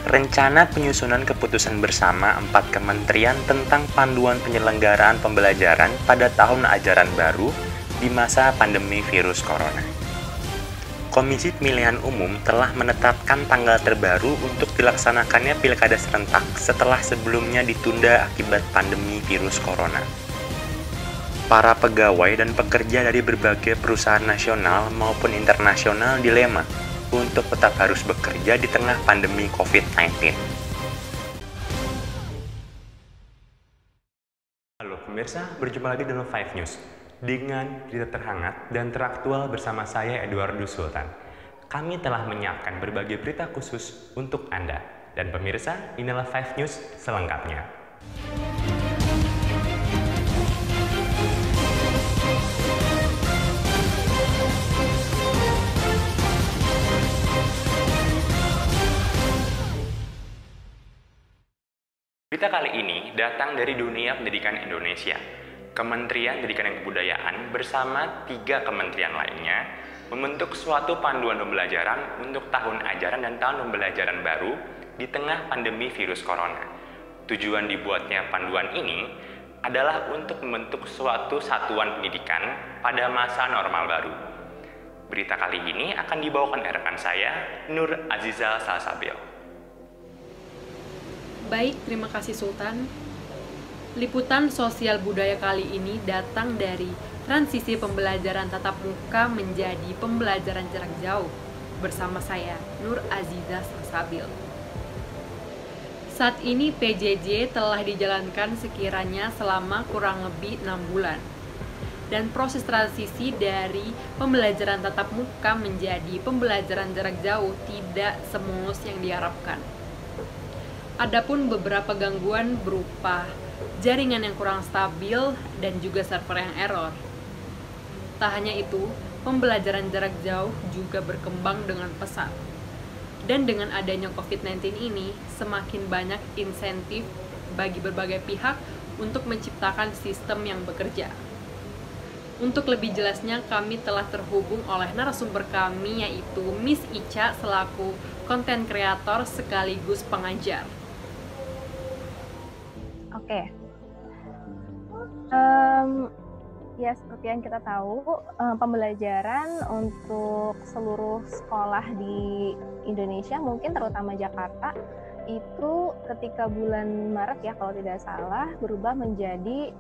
Rencana penyusunan keputusan bersama 4 kementerian tentang panduan penyelenggaraan pembelajaran pada tahun ajaran baru di masa pandemi virus corona. Komisi Pemilihan Umum telah menetapkan tanggal terbaru untuk dilaksanakannya pilkada serentak setelah sebelumnya ditunda akibat pandemi virus corona. Para pegawai dan pekerja dari berbagai perusahaan nasional maupun internasional dilema untuk tetap harus bekerja di tengah pandemi COVID-19. Halo pemirsa, berjumpa lagi dalam 5 News dengan berita terhangat dan teraktual bersama saya Eduardus Sultan. Kami telah menyiapkan berbagai berita khusus untuk Anda. Dan pemirsa, inilah 5 News selengkapnya. Berita kali ini datang dari dunia pendidikan Indonesia. Kementerian Pendidikan dan Kebudayaan bersama 3 kementerian lainnya membentuk suatu panduan pembelajaran untuk tahun ajaran dan tahun pembelajaran baru di tengah pandemi virus corona. Tujuan dibuatnya panduan ini adalah untuk membentuk suatu satuan pendidikan pada masa normal baru. Berita kali ini akan dibawakan rekan saya, Nur Aziza Salsabil. Baik, terima kasih Sultan. Liputan sosial budaya kali ini datang dari transisi pembelajaran tatap muka menjadi pembelajaran jarak jauh bersama saya, Nur Aziza Salsabil. Saat ini PJJ telah dijalankan sekiranya selama kurang lebih 6 bulan. Dan proses transisi dari pembelajaran tatap muka menjadi pembelajaran jarak jauh tidak semulus yang diharapkan. Adapun beberapa gangguan berupa jaringan yang kurang stabil dan juga server yang error. Tak hanya itu, pembelajaran jarak jauh juga berkembang dengan pesat. Dan dengan adanya COVID-19 ini, semakin banyak insentif bagi berbagai pihak untuk menciptakan sistem yang bekerja. Untuk lebih jelasnya, kami telah terhubung oleh narasumber kami, yaitu Miss Ica selaku konten kreator sekaligus pengajar. Oke, ya seperti yang kita tahu, pembelajaran untuk seluruh sekolah di Indonesia, mungkin terutama Jakarta, itu ketika bulan Maret ya kalau tidak salah, berubah menjadi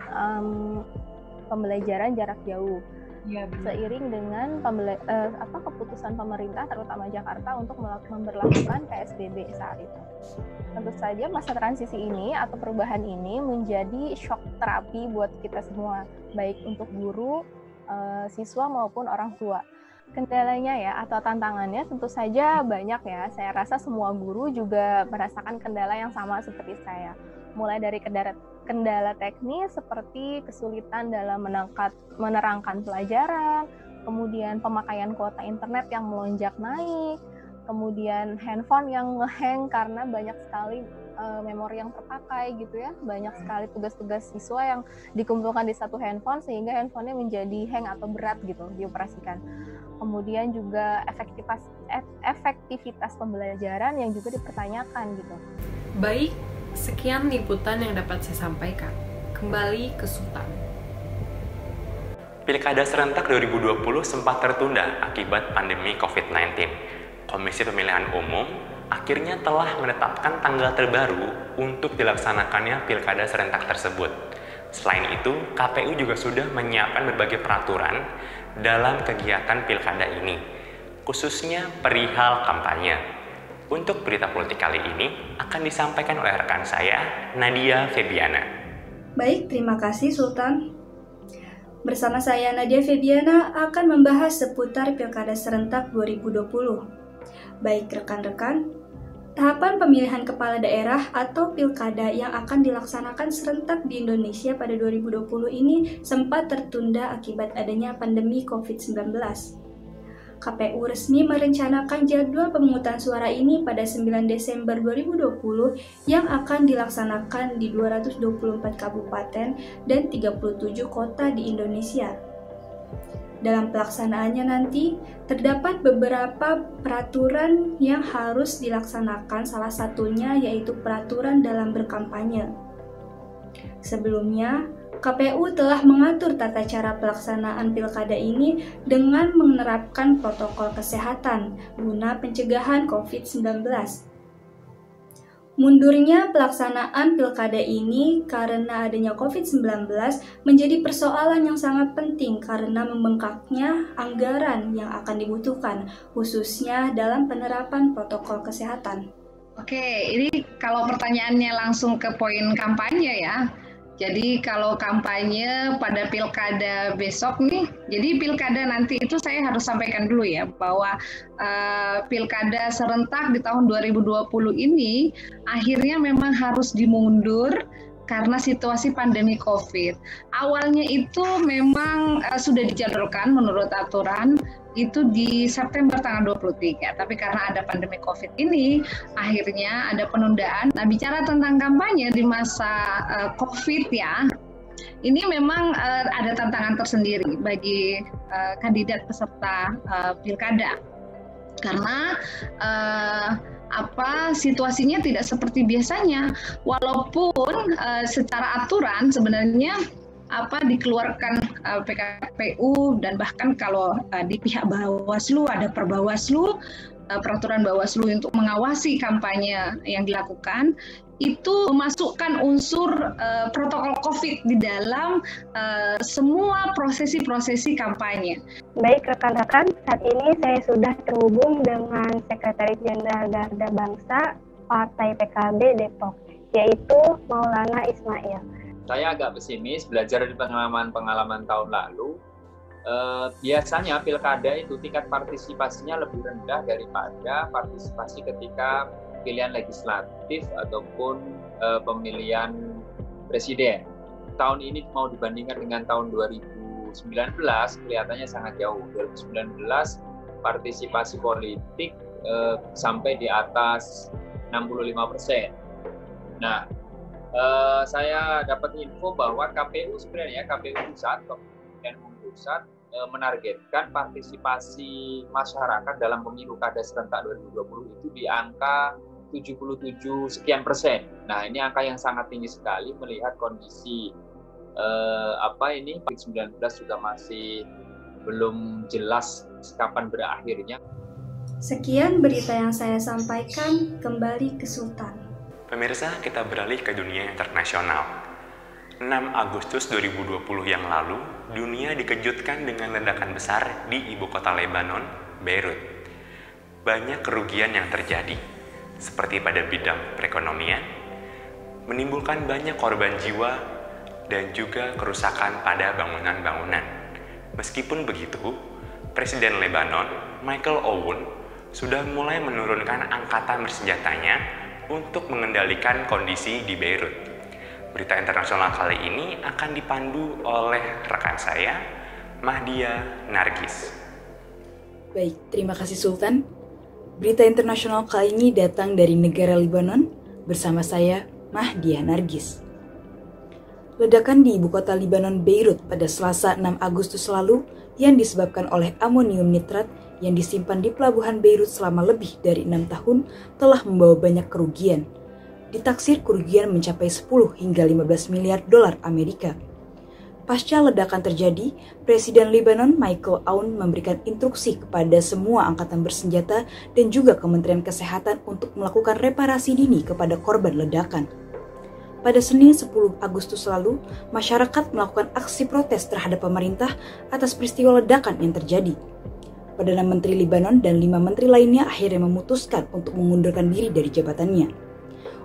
pembelajaran jarak jauh. Ya, seiring dengan keputusan pemerintah terutama Jakarta untuk memberlakukan PSBB saat itu. Tentu saja masa transisi ini atau perubahan ini menjadi shock terapi buat kita semua, baik untuk guru, siswa maupun orang tua. Kendalanya ya atau tantangannya tentu saja banyak ya. Saya rasa semua guru juga merasakan kendala yang sama seperti saya. Mulai dari kendala teknis seperti kesulitan dalam menerangkan pelajaran, kemudian pemakaian kuota internet yang melonjak naik, kemudian handphone yang nge-hang karena banyak sekali memori yang terpakai gitu ya, banyak sekali tugas-tugas siswa yang dikumpulkan di satu handphone sehingga handphonenya menjadi hang atau berat gitu dioperasikan. Kemudian juga efektivitas pembelajaran yang juga dipertanyakan gitu. Baik, sekian liputan yang dapat saya sampaikan. Kembali ke Sultan. Pilkada serentak 2020 sempat tertunda akibat pandemi COVID-19. Komisi Pemilihan Umum akhirnya telah menetapkan tanggal terbaru untuk dilaksanakannya pilkada serentak tersebut. Selain itu, KPU juga sudah menyiapkan berbagai peraturan dalam kegiatan pilkada ini, khususnya perihal kampanye. Untuk berita politik kali ini akan disampaikan oleh rekan saya, Nadia Febiana. Baik, terima kasih Sultan. Bersama saya Nadia Febiana akan membahas seputar Pilkada Serentak 2020. Baik rekan-rekan, tahapan pemilihan kepala daerah atau pilkada yang akan dilaksanakan serentak di Indonesia pada 2020 ini sempat tertunda akibat adanya pandemi COVID-19. KPU resmi merencanakan jadwal pemungutan suara ini pada 9 Desember 2020 yang akan dilaksanakan di 224 kabupaten dan 37 kota di Indonesia. Dalam pelaksanaannya nanti, terdapat beberapa peraturan yang harus dilaksanakan, salah satunya yaitu peraturan dalam berkampanye. Sebelumnya, KPU telah mengatur tata cara pelaksanaan pilkada ini dengan menerapkan protokol kesehatan guna pencegahan COVID-19. Mundurnya pelaksanaan pilkada ini karena adanya COVID-19 menjadi persoalan yang sangat penting karena membengkaknya anggaran yang akan dibutuhkan, khususnya dalam penerapan protokol kesehatan. Oke, ini kalau pertanyaannya langsung ke poin kampanye ya. Jadi kalau kampanye pada pilkada besok nih, jadi pilkada nanti itu saya harus sampaikan dulu ya, bahwa pilkada serentak di tahun 2020 ini akhirnya memang harus dimundur karena situasi pandemi COVID. Awalnya itu memang sudah dijadwalkan menurut aturan itu di September tanggal 23, tapi karena ada pandemi COVID ini, akhirnya ada penundaan. Nah, bicara tentang kampanye di masa COVID ya, ini memang ada tantangan tersendiri bagi kandidat peserta pilkada. Karena situasinya tidak seperti biasanya, walaupun secara aturan sebenarnya dikeluarkan PKPU dan bahkan kalau di pihak Bawaslu ada Perbawaslu, peraturan Bawaslu untuk mengawasi kampanye yang dilakukan itu memasukkan unsur protokol COVID di dalam semua prosesi-prosesi kampanye. Baik rekan-rekan, saat ini saya sudah terhubung dengan Sekretaris Jenderal Garda Bangsa Partai PKB Depok, yaitu Maulana Ismail. Saya agak pesimis belajar dari pengalaman tahun lalu. Biasanya pilkada itu tingkat partisipasinya lebih rendah daripada partisipasi ketika pilihan legislatif ataupun pemilihan presiden. Tahun ini mau dibandingkan dengan tahun 2019 kelihatannya sangat jauh. 2019 partisipasi politik sampai di atas 65%. Nah, saya dapat info bahwa KPU Pusat menargetkan partisipasi masyarakat dalam pemilu kada serentak 2020 itu di angka 77 sekian persen. Nah, ini angka yang sangat tinggi sekali melihat kondisi COVID-19 juga masih belum jelas kapan berakhirnya. Sekian berita yang saya sampaikan, kembali ke Sultan. Pemirsa, kita beralih ke dunia internasional. 6 Agustus 2020 yang lalu, dunia dikejutkan dengan ledakan besar di ibu kota Lebanon, Beirut. Banyak kerugian yang terjadi, seperti pada bidang perekonomian, menimbulkan banyak korban jiwa, dan juga kerusakan pada bangunan-bangunan. Meskipun begitu, Presiden Lebanon, Michael Aoun, sudah mulai menurunkan angkatan bersenjatanya untuk mengendalikan kondisi di Beirut. Berita internasional kali ini akan dipandu oleh rekan saya, Mahdia Nargis. Baik, terima kasih Sultan. Berita internasional kali ini datang dari negara Lebanon bersama saya, Mahdia Nargis. Ledakan di ibu kota Lebanon, Beirut pada Selasa 6 Agustus lalu yang disebabkan oleh amonium nitrat yang disimpan di pelabuhan Beirut selama lebih dari 6 tahun telah membawa banyak kerugian. Ditaksir kerugian mencapai 10 hingga 15 miliar dolar Amerika. Pasca ledakan terjadi, Presiden Lebanon Michael Aoun memberikan instruksi kepada semua angkatan bersenjata dan juga Kementerian Kesehatan untuk melakukan reparasi dini kepada korban ledakan. Pada Senin 10 Agustus lalu, masyarakat melakukan aksi protes terhadap pemerintah atas peristiwa ledakan yang terjadi. Perdana Menteri Lebanon dan 5 menteri lainnya akhirnya memutuskan untuk mengundurkan diri dari jabatannya.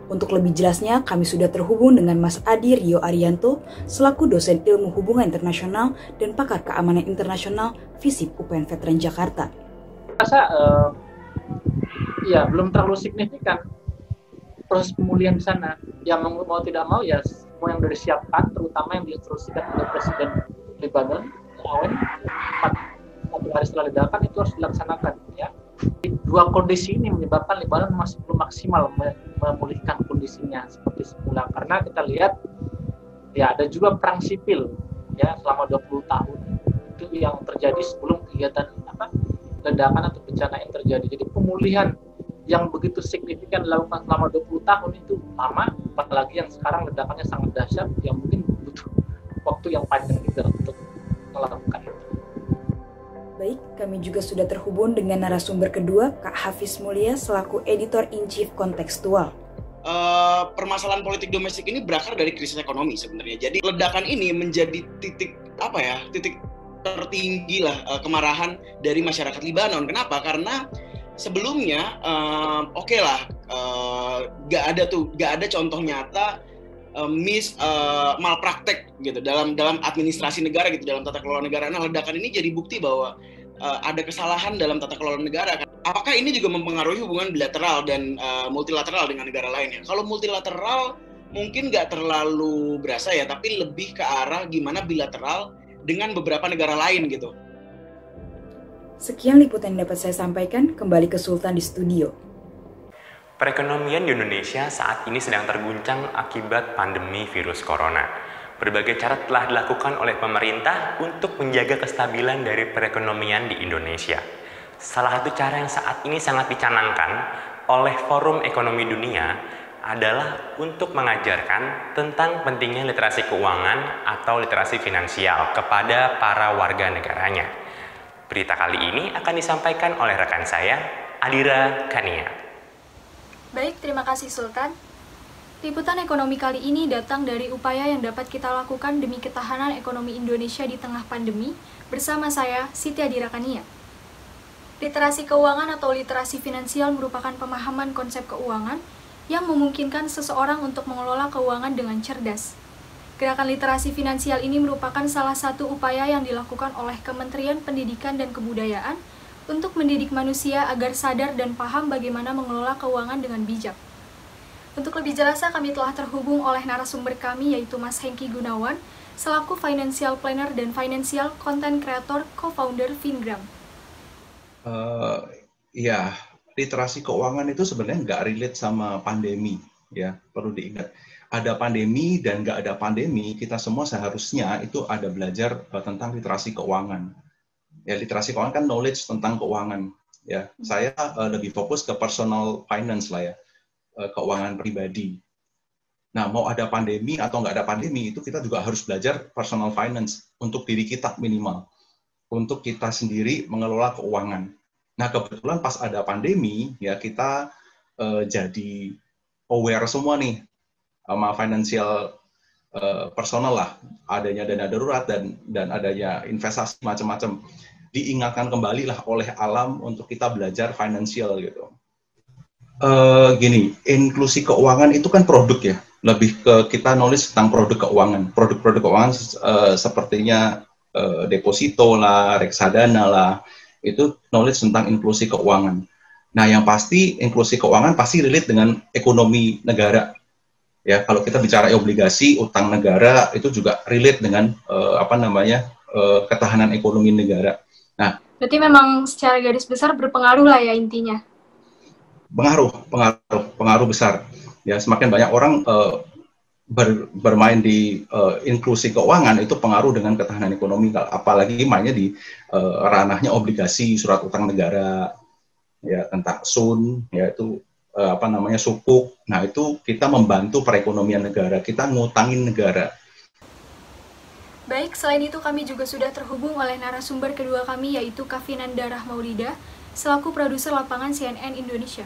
Untuk lebih jelasnya, kami sudah terhubung dengan Mas Adi Rio Arianto, selaku dosen ilmu hubungan internasional dan pakar keamanan internasional FISIP UPN Veteran Jakarta. Rasa belum terlalu signifikan proses pemulihan di sana. Ya mau tidak mau ya semua yang sudah disiapkan, terutama yang diinstruksikan oleh Presiden Lebanon, Aoun, 4 hari setelah ledakan itu harus dilaksanakan. Ya. Dua kondisi ini menyebabkan Lebanon masih belum maksimal memulihkan kondisinya seperti semula, karena kita lihat ya ada juga perang sipil ya selama 20 tahun itu yang terjadi sebelum kegiatan ledakan atau bencana yang terjadi. Jadi pemulihan yang begitu signifikan dilakukan selama 20 tahun itu lama, apalagi yang sekarang ledakannya sangat dahsyat, yang mungkin butuh waktu yang panjang juga untuk melakukan itu. Baik, kami juga sudah terhubung dengan narasumber kedua, Kak Hafiz Mulia selaku Editor-in-Chief Kontekstual. Permasalahan politik domestik ini berakar dari krisis ekonomi sebenarnya. Jadi ledakan ini menjadi titik tertinggi lah kemarahan dari masyarakat Libanon. Kenapa? Karena sebelumnya nggak ada contoh nyata malpraktek gitu dalam administrasi negara gitu, dalam tata kelola negara. Nah, ledakan ini jadi bukti bahwa ada kesalahan dalam tata kelola negara. Apakah ini juga mempengaruhi hubungan bilateral dan multilateral dengan negara lainnya? Kalau multilateral mungkin nggak terlalu berasa ya, tapi lebih ke arah gimana bilateral dengan beberapa negara lain gitu. Sekian liputan yang dapat saya sampaikan, kembali ke Sultan di studio. Perekonomian di Indonesia saat ini sedang terguncang akibat pandemi virus corona. Berbagai cara telah dilakukan oleh pemerintah untuk menjaga kestabilan dari perekonomian di Indonesia. Salah satu cara yang saat ini sangat dicanangkan oleh Forum Ekonomi Dunia adalah untuk mengajarkan tentang pentingnya literasi keuangan atau literasi finansial kepada para warga negaranya. Berita kali ini akan disampaikan oleh rekan saya, Adira Kania. Baik, terima kasih Sultan. Liputan ekonomi kali ini datang dari upaya yang dapat kita lakukan demi ketahanan ekonomi Indonesia di tengah pandemi bersama saya, Siti Adira Kania. Literasi keuangan atau literasi finansial merupakan pemahaman konsep keuangan yang memungkinkan seseorang untuk mengelola keuangan dengan cerdas. Gerakan literasi finansial ini merupakan salah satu upaya yang dilakukan oleh Kementerian Pendidikan dan Kebudayaan untuk mendidik manusia agar sadar dan paham bagaimana mengelola keuangan dengan bijak. Untuk lebih jelasnya, kami telah terhubung oleh narasumber kami, yaitu Mas Hengki Gunawan, selaku Financial Planner dan Financial Content Creator, Co-Founder Fingram. Literasi keuangan itu sebenarnya nggak relate sama pandemi, ya, perlu diingat. Ada pandemi dan nggak ada pandemi, kita semua seharusnya itu ada belajar tentang literasi keuangan. Ya, literasi keuangan kan knowledge tentang keuangan. Ya, saya lebih fokus ke personal finance lah ya. Keuangan pribadi. Nah, mau ada pandemi atau nggak ada pandemi, itu kita juga harus belajar personal finance untuk diri kita minimal. Untuk kita sendiri mengelola keuangan. Nah, kebetulan pas ada pandemi, ya kita jadi aware semua nih sama financial personal lah. Adanya dana darurat dan adanya investasi macam-macam. Diingatkan kembali lah oleh alam untuk kita belajar financial gitu. Inklusi keuangan itu kan produk ya, lebih ke kita knowledge tentang produk keuangan. Produk-produk keuangan sepertinya deposito lah, reksadana lah, itu knowledge tentang inklusi keuangan. Nah, yang pasti inklusi keuangan pasti relate dengan ekonomi negara. Ya, kalau kita bicara obligasi, utang negara itu juga relate dengan ketahanan ekonomi negara. Nah, berarti memang secara garis besar berpengaruh lah ya intinya. Pengaruh besar. Ya, semakin banyak orang bermain di inklusi keuangan itu pengaruh dengan ketahanan ekonomi, apalagi mainnya di ranahnya obligasi, surat utang negara, ya, tentang SUN, yaitu sukuk. Nah, itu kita membantu perekonomian negara, kita ngutangin negara. Baik, selain itu kami juga sudah terhubung oleh narasumber kedua kami, yaitu Kafinanda Rahmaulida, selaku produser lapangan CNN Indonesia.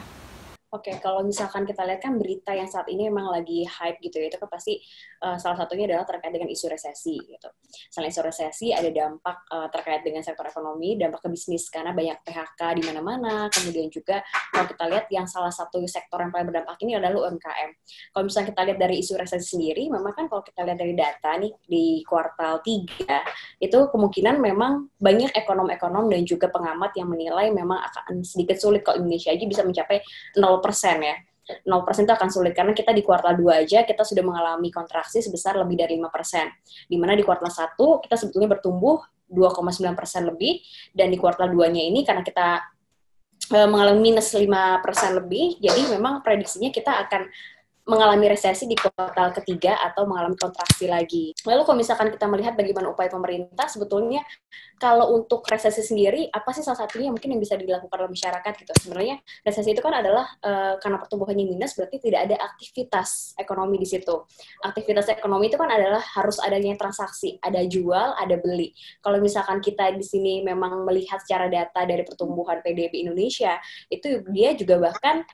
Oke, kalau misalkan kita lihat kan berita yang saat ini memang lagi hype gitu ya, itu kan pasti salah satunya adalah terkait dengan isu resesi gitu. Selain isu resesi, ada dampak terkait dengan sektor ekonomi, dampak ke bisnis, karena banyak PHK di mana-mana, kemudian juga kalau kita lihat yang salah satu sektor yang paling berdampak ini adalah UMKM. Kalau misalnya kita lihat dari isu resesi sendiri, memang kan kalau kita lihat dari data nih, di kuartal 3, itu kemungkinan memang banyak ekonom-ekonom dan juga pengamat yang menilai memang akan sedikit sulit kalau Indonesia aja bisa mencapai 0% ya. 0% itu akan sulit karena kita di kuartal 2 aja kita sudah mengalami kontraksi sebesar lebih dari 5%. Di mana di kuartal 1 kita sebetulnya bertumbuh 2,9% lebih, dan di kuartal 2-nya ini karena kita mengalami minus 5% lebih, jadi memang prediksinya kita akan mengalami resesi di kuartal ketiga atau mengalami kontraksi lagi. Lalu kalau misalkan kita melihat bagaimana upaya pemerintah, sebetulnya kalau untuk resesi sendiri, apa sih salah satunya mungkin yang bisa dilakukan oleh masyarakat gitu? Sebenarnya resesi itu kan adalah karena pertumbuhannya minus, berarti tidak ada aktivitas ekonomi di situ. Aktivitas ekonomi itu kan adalah harus adanya transaksi, ada jual, ada beli. Kalau misalkan kita di sini memang melihat secara data dari pertumbuhan PDB Indonesia, itu dia juga bahkan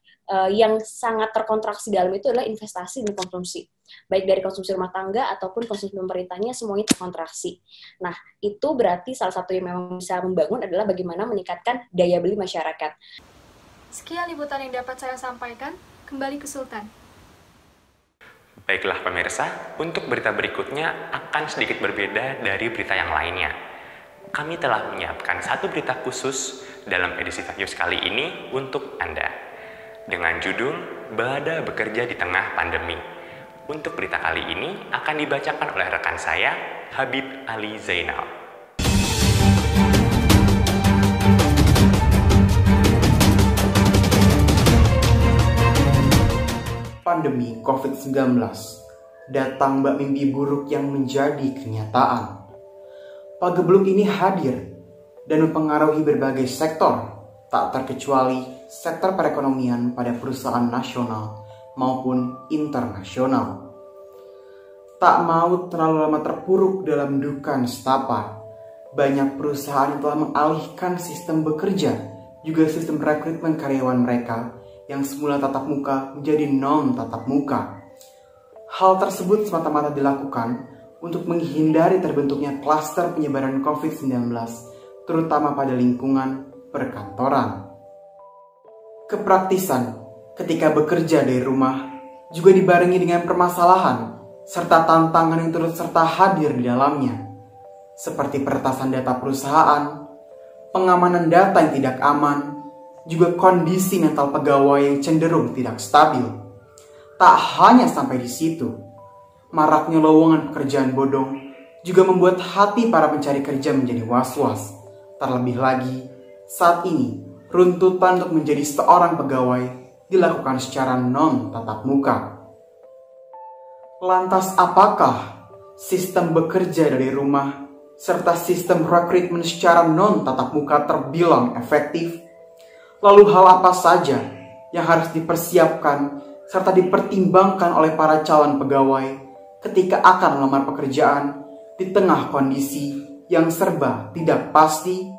yang sangat terkontraksi dalam itu adalah investasi dan konsumsi. Baik dari konsumsi rumah tangga ataupun konsumsi pemerintahnya, semuanya terkontraksi. Nah, itu berarti salah satu yang memang bisa membangun adalah bagaimana meningkatkan daya beli masyarakat. Sekian liputan yang dapat saya sampaikan. Kembali ke Sultan. Baiklah pemirsa, untuk berita berikutnya akan sedikit berbeda dari berita yang lainnya. Kami telah menyiapkan satu berita khusus dalam edisi News kali ini untuk Anda. Dengan judul, Balada Bekerja di Tengah Pandemi. Untuk berita kali ini akan dibacakan oleh rekan saya, Habib Ali Zainal. Pandemi COVID-19 datang bak mimpi buruk yang menjadi kenyataan. Pagebluk ini hadir dan mempengaruhi berbagai sektor, tak terkecuali sektor perekonomian pada perusahaan nasional maupun internasional. Tak mau terlalu lama terpuruk dalam duka nestapa, banyak perusahaan yang telah mengalihkan sistem bekerja, juga sistem rekrutmen karyawan mereka yang semula tatap muka menjadi non tatap muka. Hal tersebut semata-mata dilakukan untuk menghindari terbentuknya klaster penyebaran COVID-19, terutama pada lingkungan perkantoran. Kepraktisan ketika bekerja dari rumah juga dibarengi dengan permasalahan serta tantangan yang turut serta hadir di dalamnya, seperti peretasan data perusahaan, pengamanan data yang tidak aman, juga kondisi mental pegawai yang cenderung tidak stabil. Tak hanya sampai di situ, maraknya lowongan pekerjaan bodong juga membuat hati para pencari kerja menjadi was-was. Terlebih lagi, saat ini runtutan untuk menjadi seorang pegawai dilakukan secara non-tatap muka. Lantas apakah sistem bekerja dari rumah serta sistem rekrutmen secara non-tatap muka terbilang efektif? Lalu hal apa saja yang harus dipersiapkan serta dipertimbangkan oleh para calon pegawai ketika akan melamar pekerjaan di tengah kondisi yang serba tidak pasti?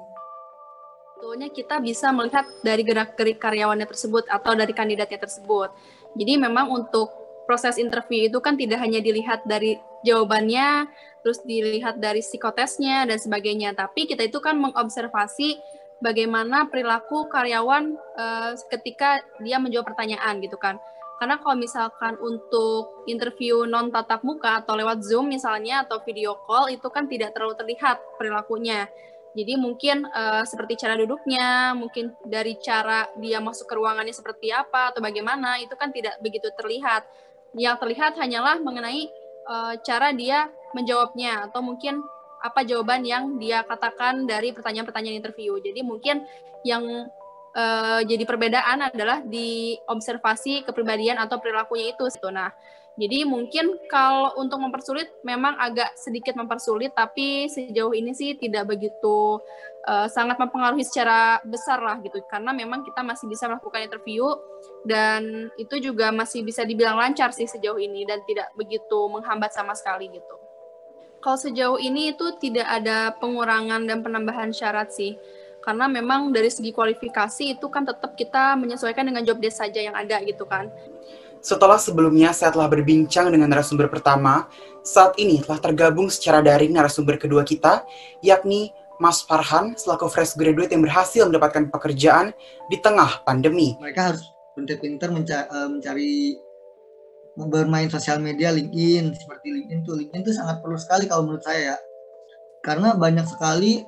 Sebetulnya kita bisa melihat dari gerak-gerik karyawannya tersebut atau dari kandidatnya tersebut. Jadi memang untuk proses interview itu kan tidak hanya dilihat dari jawabannya, terus dilihat dari psikotesnya dan sebagainya, tapi kita itu kan mengobservasi bagaimana perilaku karyawan ketika dia menjawab pertanyaan gitu kan. Karena kalau misalkan untuk interview non tatap muka atau lewat Zoom misalnya atau video call itu kan tidak terlalu terlihat perilakunya. Jadi mungkin seperti cara duduknya, mungkin dari cara dia masuk ke ruangannya seperti apa atau bagaimana, itu kan tidak begitu terlihat. Yang terlihat hanyalah mengenai cara dia menjawabnya atau mungkin apa jawaban yang dia katakan dari pertanyaan-pertanyaan interview. Jadi mungkin yang jadi perbedaan adalah di observasi kepribadian atau perilakunya itu. Nah, jadi mungkin kalau untuk mempersulit memang agak sedikit mempersulit, tapi sejauh ini sih tidak begitu sangat mempengaruhi secara besar lah gitu, karena memang kita masih bisa melakukan interview dan itu juga masih bisa dibilang lancar sih sejauh ini dan tidak begitu menghambat sama sekali gitu. Kalau sejauh ini itu tidak ada pengurangan dan penambahan syarat sih, karena memang dari segi kualifikasi itu kan tetap kita menyesuaikan dengan job desk saja yang ada gitu kan. Setelah sebelumnya saya telah berbincang dengan narasumber pertama, saat ini telah tergabung secara daring narasumber kedua kita, yakni Mas Farhan selaku fresh graduate yang berhasil mendapatkan pekerjaan di tengah pandemi. Mereka harus pintar-pintar mencari bermain sosial media, LinkedIn, seperti LinkedIn tuh sangat perlu sekali kalau menurut saya ya. Karena banyak sekali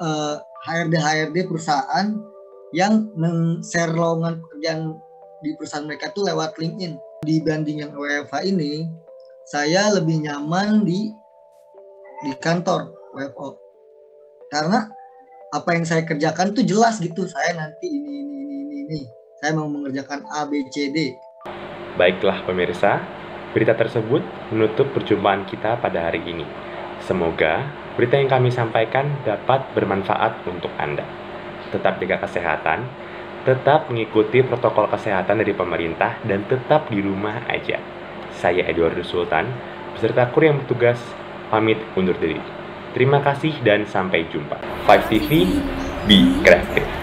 HRD perusahaan yang men-share lowongan pekerjaan di perusahaan mereka tuh lewat LinkedIn. Dibanding yang WFH ini, saya lebih nyaman di kantor WFO. Karena apa yang saya kerjakan tuh jelas gitu. Saya nanti ini. Saya mau mengerjakan A, B, C, D. Baiklah pemirsa, Berita tersebut menutup perjumpaan kita pada hari ini. Semoga berita yang kami sampaikan dapat bermanfaat untuk Anda. Tetap jaga kesehatan, tetap mengikuti protokol kesehatan dari pemerintah, dan tetap di rumah aja. Saya Edwardus Sultan, beserta kru yang bertugas, pamit undur diri. Terima kasih dan sampai jumpa. 5TV, be kreatif.